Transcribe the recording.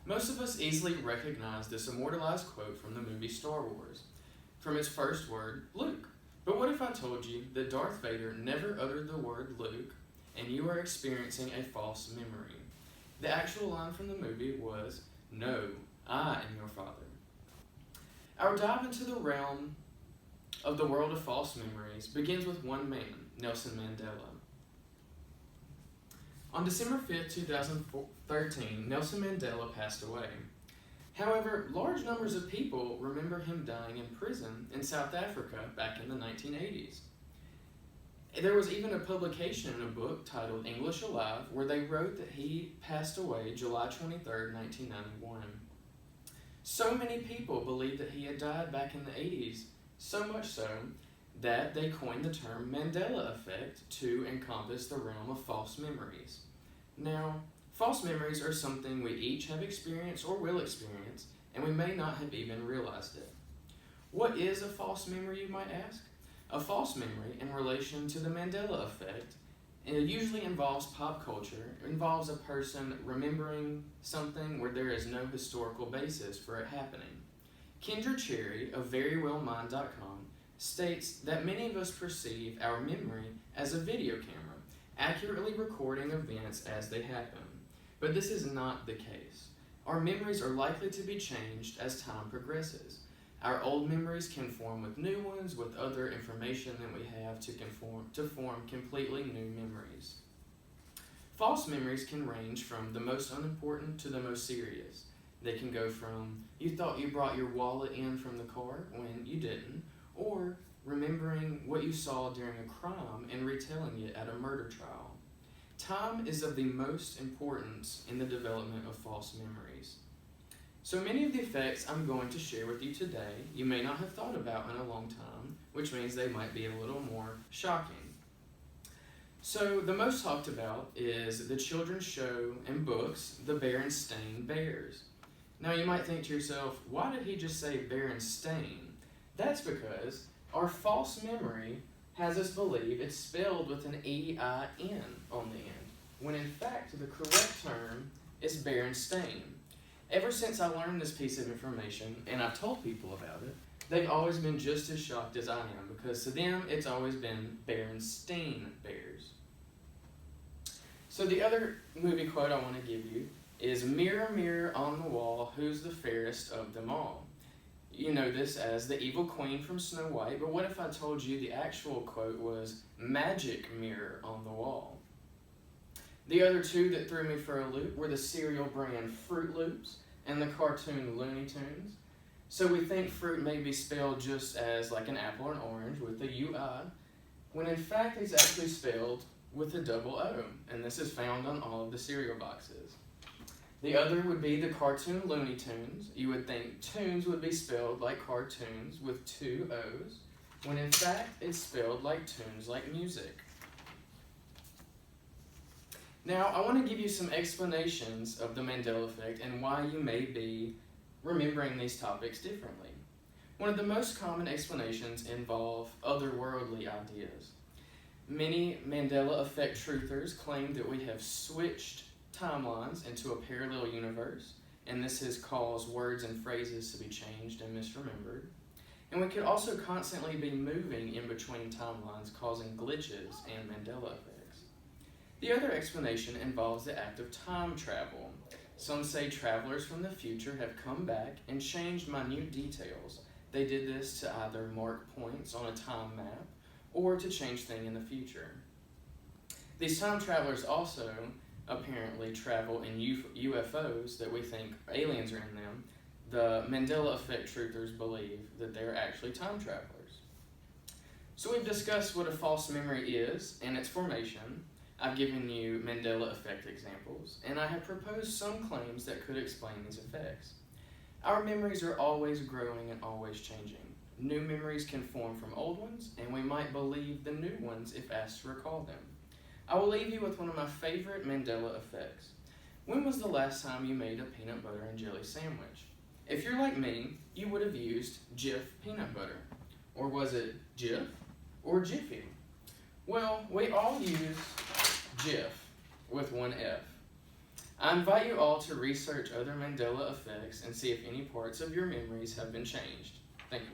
Most of us easily recognize this immortalized quote from the movie Star Wars, from its first word, Luke. But what if I told you that Darth Vader never uttered the word Luke, and you are experiencing a false memory? The actual line from the movie was, "No, I am your father." Our dive into the realm of the world of false memories begins with one man, Nelson Mandela. On December 5, 2013, Nelson Mandela passed away. However, large numbers of people remember him dying in prison in South Africa back in the 1980s. There was even a publication in a book titled English Alive where they wrote that he passed away July 23, 1991. So many people believed that he had died back in the 80s, so much so that they coined the term Mandela Effect to encompass the realm of false memories. Now, false memories are something we each have experienced or will experience, and we may not have even realized it. What is a false memory, you might ask? A false memory in relation to the Mandela Effect usually involves pop culture. It involves a person remembering something where there is no historical basis for it happening. Kendra Cherry of verywellmind.com states that many of us perceive our memory as a video camera, accurately recording events as they happen. But this is not the case. Our memories are likely to be changed as time progresses. Our old memories can form with new ones, with other information that we have to form completely new memories. False memories can range from the most unimportant to the most serious. They can go from you thought you brought your wallet in from the car when you didn't, or remembering what you saw during a crime and retelling it at a murder trial. Time is of the most importance in the development of false memories. So many of the effects I'm going to share with you today, you may not have thought about in a long time, which means they might be a little more shocking. So the most talked about is the children's show and books, The Berenstain Bears. Now you might think to yourself, why did he just say Berenstain? That's because our false memory has us believe it's spelled with an E-I-N on the end, when in fact the correct term is Berenstain. Ever since I learned this piece of information, and I've told people about it, they've always been just as shocked as I am, because to them it's always been Berenstain Bears. So the other movie quote I want to give you is, "Mirror, mirror on the wall, who's the fairest of them all?" You know this as the evil queen from Snow White, but what if I told you the actual quote was, "Magic mirror on the wall"? The other two that threw me for a loop were the cereal brand Fruit Loops and the cartoon Looney Tunes. So we think fruit may be spelled just as like an apple or an orange with a U-I, when in fact it's actually spelled with a double O, and this is found on all of the cereal boxes. The other would be the cartoon Looney Tunes. You would think tunes would be spelled like cartoons with two O's, when in fact it's spelled like tunes like music. Now, I want to give you some explanations of the Mandela Effect and why you may be remembering these topics differently. One of the most common explanations involve otherworldly ideas. Many Mandela Effect truthers claim that we have switched timelines into a parallel universe, and this has caused words and phrases to be changed and misremembered. And we could also constantly be moving in between timelines, causing glitches and Mandela effects. The other explanation involves the act of time travel. Some say travelers from the future have come back and changed minute details. They did this to either mark points on a time map or to change things in the future. These time travelers also apparently travel in UFOs that we think aliens are in them. The Mandela Effect truthers believe that they're actually time travelers. So we've discussed what a false memory is and its formation. I've given you Mandela Effect examples, and I have proposed some claims that could explain these effects. Our memories are always growing and always changing. New memories can form from old ones, and we might believe the new ones if asked to recall them. I will leave you with one of my favorite Mandela effects. When was the last time you made a peanut butter and jelly sandwich? If you're like me, you would have used Jif peanut butter. Or was it Jif or Jiffy? Well, we all use Jif with one F. I invite you all to research other Mandela effects and see if any parts of your memories have been changed. Thank you.